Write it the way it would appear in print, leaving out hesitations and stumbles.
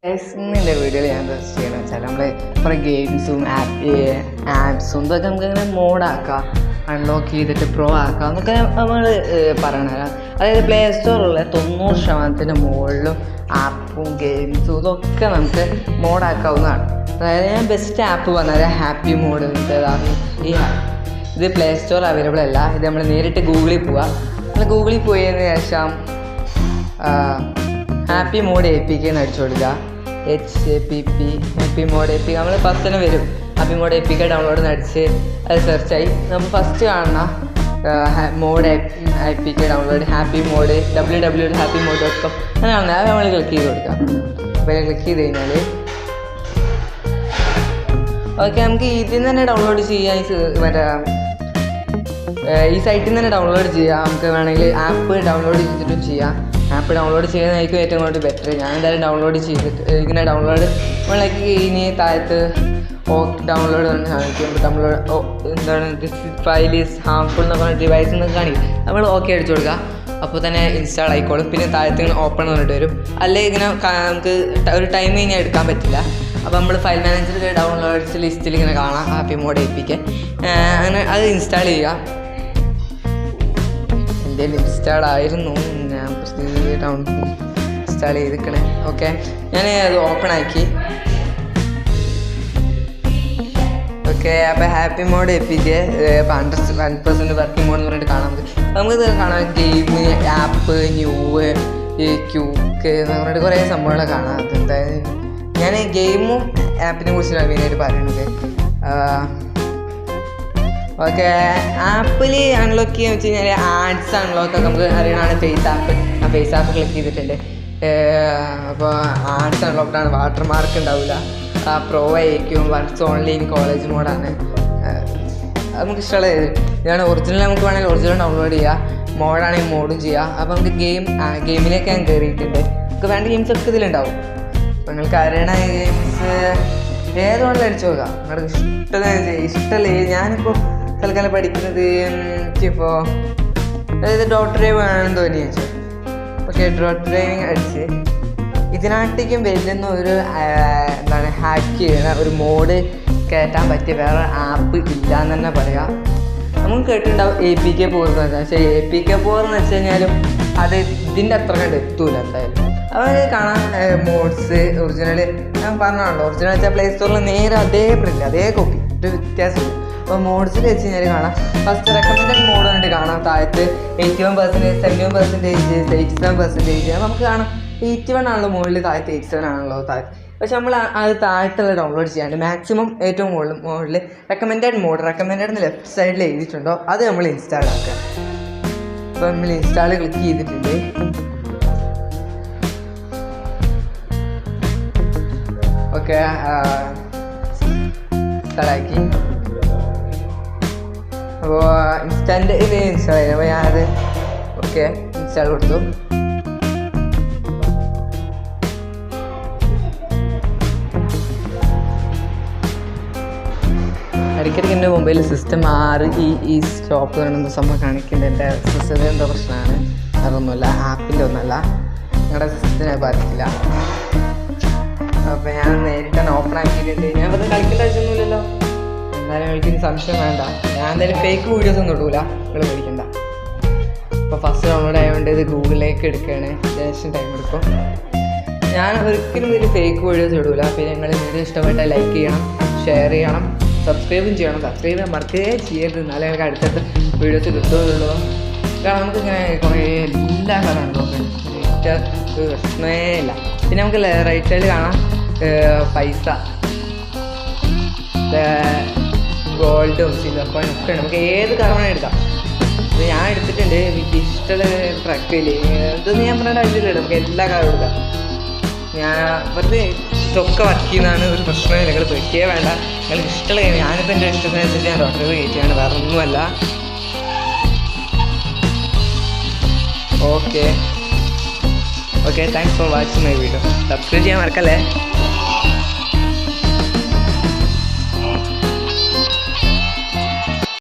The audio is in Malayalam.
ഇന്നിൻ്റെ വീഡിയോയിൽ ഞാൻ എന്താ ചെയ്യണമെന്ന് വെച്ചാൽ നമ്മൾ കുറേ ഗെയിംസും ആപ്സും ഇതൊക്കെ നമുക്കിങ്ങനെ മോഡാക്കാം, അൺലോക്ക് ചെയ്തിട്ട് പ്രോ ആക്കാം എന്നൊക്കെ നമ്മൾ പറയണത്. അതായത് പ്ലേ സ്റ്റോറിലുള്ള 90% മുകളിലും ആപ്പും ഗെയിംസും ഇതൊക്കെ നമുക്ക് മോഡാക്കാവുന്നതാണ്. അതായത് ഞാൻ ബെസ്റ്റ് ആപ്പ് പറഞ്ഞാൽ ഹാപ്പി മോഡ്. ഇത് പ്ലേ സ്റ്റോർ അവൈലബിൾ അല്ല. ഇത് നമ്മൾ നേരിട്ട് ഗൂഗിളിൽ പോവുക. നമ്മൾ ഗൂഗിളിൽ പോയതിന് ശേഷം ഹാപ്പി മോഡ് APK എന്ന് അടിച്ചു കൊടുക്കുക. HAPP ഹാപ്പി മോഡ് APK നമ്മൾ ഫസ്റ്റ് തന്നെ വരും. ഹാപ്പി മോഡ് APK ഡൗൺലോഡ് എന്ന് അടിച്ച് അത് സെർച്ചായി നമ്മൾ ഫസ്റ്റ് കാണുന്ന mod APK download happy mod www.happymode.com അങ്ങനെയാണ്. അത് നമ്മൾ ക്ലിക്ക് ചെയ്ത് കൊടുക്കാം. അപ്പോൾ ക്ലിക്ക് ചെയ്ത് കഴിഞ്ഞാൽ ഓക്കെ, നമുക്ക് ഇതിൽ നിന്ന് തന്നെ ഡൗൺലോഡ് ചെയ്യാം. ഈ സൈറ്റിൽ നിന്ന് തന്നെ ഡൗൺലോഡ് ചെയ്യാം. നമുക്ക് വേണമെങ്കിൽ ആപ്പ് ഡൗൺലോഡ് ചെയ്തിട്ടും ചെയ്യാം. ആപ്പ് ഡൗൺലോഡ് ചെയ്യുന്നതായിരിക്കും ഏറ്റവും കൂടുതൽ ബെറ്റർ. ഞാൻ എന്തായാലും ഡൗൺലോഡ് ചെയ്തിട്ട് ഇങ്ങനെ ഡൗൺലോഡ് നമ്മളേക്ക് ഇനി താഴത്ത് ഡൗൺലോഡ് തന്നെ കാണിക്കും. എന്താണ് ഫയൽ ഈസ് ഹാംഫുൾ എന്നൊക്കെ പറഞ്ഞ ഡിവൈസ് എന്നൊക്കെ കാണിക്കും. നമ്മൾ ഓക്കെ അടിച്ചു കൊടുക്കുക. അപ്പോൾ തന്നെ ഇൻസ്റ്റാൾ ആയിക്കോളും. പിന്നെ താഴത്ത് ഇങ്ങനെ ഓപ്പൺ എന്ന് പറഞ്ഞിട്ട് വരും. അല്ലെങ്കിൽ ഇങ്ങനെ നമുക്ക് ഒരു ടൈം കഴിഞ്ഞാൽ എടുക്കാൻ പറ്റില്ല. അപ്പോൾ നമ്മൾ ഫയൽ മാനേജർ ഡൗൺലോഡ്സ് ലിസ്റ്റിൽ ഇങ്ങനെ കാണാം ഹാപ്പി മോഡ് APK. അങ്ങനെ അത് ഇൻസ്റ്റാൾ ചെയ്യുക. എൻ്റെ ഇൻസ്റ്റാൾ ആയിരുന്നു, ഞാൻ ഇൻസ്റ്റാൾ ചെയ്തിരിക്കണേ. ഓക്കെ, ഞാൻ അത് ഓപ്പൺ ആക്കി. ഓക്കെ, അപ്പോൾ happy mod APK 100% working mod എന്ന് പറഞ്ഞിട്ട് കാണാം. നമുക്കിത് കാണാം ഗെയിം, ആപ്പ്, ന്യൂവ്, ക്യൂക്ക് എന്ന് പറഞ്ഞിട്ട് കുറേ സംഭവങ്ങളൊക്കെ കാണാം. അതായത് ഞാൻ ഗെയിമും ആപ്പിനെ കുറിച്ചാണ് മെയിനായിട്ട് പറയുന്നത്. ഓക്കെ, ആപ്പിൽ അൺലോക്ക് ചെയ്യാന്ന് വെച്ച് കഴിഞ്ഞാൽ ആഡ്സ് അൺലോക്ക് നമുക്ക് അറിയണതാണ് ഫേസ് ആപ്പ്. ആ ഫേസ് ആപ്പ് ക്ലിക്ക് ചെയ്തിട്ടുണ്ട്. അപ്പോൾ ആഡ്സ് അൺലോക്ക്ഡാണ്. വാട്ടർ മാർക്ക് ഉണ്ടാവില്ല. പ്രോ ആയിരിക്കും. വർക്ക്സ് ഓൺലി ഇൻ കോളേജ് മോഡാണ്. നമുക്ക് ഇഷ്ടമുള്ള ഇതാണ്. ഒറിജിനൽ നമുക്ക് വേണമെങ്കിൽ ഒറിജിനൽ ഡൗൺലോഡ് ചെയ്യുക. മോഡാണെങ്കിൽ മോഡും ചെയ്യുക. അപ്പോൾ നമുക്ക് ഗെയിമിലേക്ക് ഞാൻ കയറിയിട്ടുണ്ട്. നമുക്ക് വേണ്ട ഗെയിംസൊക്കെ ഇതിലുണ്ടാവും. നിങ്ങൾക്ക് അറിയണ ഗെയിംസ് ഏതുകൊണ്ടും അടിച്ചു നോക്കാം. നിങ്ങൾക്ക് ഇഷ്ടമല്ലേ. ഞാനിപ്പോൾ തൽക്കാലം പഠിക്കുന്നത് എനിക്കിപ്പോൾ അതായത് ഡോട്ട് ഡ്രൈവ് വേണമെന്ന് തോന്നി വെച്ചു. ഓക്കെ, ഡോട്ട് ഡ്രൈവിങ് അടിച്ച് ഇതിനാട്ടേക്കും വരുന്ന ഒരു എന്താണ് ഹാക്ക് ചെയ്യുന്ന ഒരു മോഡ് കയറ്റാൻ പറ്റിയ വേറെ ആപ്പ് ഇല്ല എന്ന് തന്നെ പറയാം. നമുക്ക് കേട്ടിട്ടുണ്ടാവും APK പോകുന്നത്. പക്ഷേ APK പോകുന്നതെന്ന് വെച്ച് കഴിഞ്ഞാലും അത് ഇതിൻ്റെ അത്ര കണ്ട് എത്തൂല എന്തായാലും. അവർ കാണാൻ മോഡ്സ് ഒറിജിനൽ ഞാൻ പറഞ്ഞാണല്ലോ. ഒറിജിനൽ വെച്ചാൽ പ്ലേ സ്റ്റോറിൽ നേരെ അതേ പ്രിൻ്റ് അതേ കോപ്പി, ഒരു വ്യത്യാസമില്ല. അപ്പോൾ മോഡ്സിൽ വെച്ച് കഴിഞ്ഞാൽ കാണാം. ഫസ്റ്റ് റെക്കമെൻഡഡ് മോഡ് കണ്ടിട്ട് കാണാം. താഴത്ത് 81%, 71%, 87%. നമുക്ക് കാണാം 81 ആണല്ലോ മുകളിൽ, താഴത്ത് 87 ആണല്ലോ താഴത്ത്. പക്ഷെ നമ്മൾ അത് താഴത്തുള്ള ഡൗൺലോഡ് ചെയ്യാണ്ട് മാക്സിമം ഏറ്റവും മുകളിൽ റെക്കമെൻഡഡ് എന്ന് ലെഫ്റ്റ് സൈഡിൽ എഴുതിയിട്ടുണ്ടോ അത് നമ്മൾ ഇൻസ്റ്റാൾ ആക്കുക. അപ്പോൾ നമ്മൾ ഇൻസ്റ്റാൾ ക്ലിക്ക് ചെയ്തിട്ടുണ്ട്. ഓക്കെ, ഇൻസ്റ്റാളാക്കി. അപ്പോൾ ഇൻസ്റ്റാൻ്റ് ഇത് ഇൻസ്റ്റാൾ ചെയ്തു. അപ്പോൾ ഞാനത് ഓക്കെ ഇൻസ്റ്റാൾ കൊടുത്തു. ഇടയ്ക്കിടയ്ക്ക് എൻ്റെ മൊബൈൽ സിസ്റ്റം ഈ സ്റ്റോപ്പ് കാണുന്ന സംഭവം കാണിക്കുന്നുണ്ട്. എൻ്റെ സിസ്റ്റത്തിന് എന്തോ പ്രശ്നമാണ്. അതൊന്നുമല്ല, ആപ്പിൻ്റെ ഒന്നല്ല, നിങ്ങളുടെ സിസ്റ്റത്തിനെ ബാധിക്കില്ല. അപ്പോൾ ഞാൻ നേരിട്ടാണ് ഓപ്പൺ ആക്കിയിട്ടുണ്ട്. ഞാൻ വെറുതെ കളിക്കേണ്ട ആവശ്യമൊന്നുമില്ലല്ലോ. എന്തായാലും എനിക്കിനി സംശയം വേണ്ട. ഞാൻ എന്തായാലും ഫേക്ക് വീഡിയോസ് ഒന്നും ഇടൂല, നിങ്ങൾ മേടിക്കണ്ട. അപ്പോൾ ഫസ്റ്റ് ഡൗൺലോഡ് ആയതുകൊണ്ട് ഇത് ഗൂഗിളിലേക്ക് എടുക്കുകയാണ്. അത്യാവശ്യം ടൈം എടുക്കും. ഞാൻ ഒരിക്കലും ഇതിൽ ഫേക്ക് വീഡിയോസ് ഇടൂല. പിന്നെ നിങ്ങൾ വീഡിയോ ഇഷ്ടപ്പെട്ടാൽ ലൈക്ക് ചെയ്യണം, ഷെയർ ചെയ്യണം, സബ്സ്ക്രൈബും ചെയ്യണം. സബ്സ്ക്രൈബ് ചെയ്യാൻ മറക്കുകയേ ചെയ്യരുത്. എന്നാലേ ഞങ്ങൾക്ക് അടുത്തടുത്ത് വീഡിയോസ് കിട്ടുകയുള്ളൂ. കാരണം നമുക്കിങ്ങനെ കുറേ എല്ലാ കാലം നോക്കുന്നുണ്ട്, ഒരു പ്രശ്നമേ ഇല്ല. പിന്നെ നമുക്ക് റൈറ്റ് സൈഡിൽ കാണാം പൈസ, ഗോൾഡും സിൽവർ കോയിനും ഒക്കെ ഉണ്ട്. നമുക്ക് ഏത് കളറാണ് എടുക്കാം. ഇത് ഞാൻ എടുത്തിട്ടുണ്ട്. എനിക്ക് ഇഷ്ടമുള്ള ട്രക്കിൽ ഇതൊന്നും ഞാൻ പറഞ്ഞ ആവശ്യമില്ല. നമുക്ക് എല്ലാ കളറും എടുക്കാം. ഞാൻ വെറുതെ ഇതൊക്കെ വർക്ക് ചെയ്യുന്നതാണ്, ഒരു പ്രശ്നമില്ല. നിങ്ങൾ പേടിക്കേ വേണ്ട. നിങ്ങൾക്ക് ഇഷ്ടമുള്ള ഞാനിപ്പോൾ എൻ്റെ ഇഷ്ടത്തിനനുസരിച്ച് ഞാൻ ഡോക്ടറെ കയറ്റിയാണ്, വേറെ ഒന്നുമല്ല. Okay, thanks for watching my video. Subscribe ചെയ്യാൻ മറക്കല്ലേ.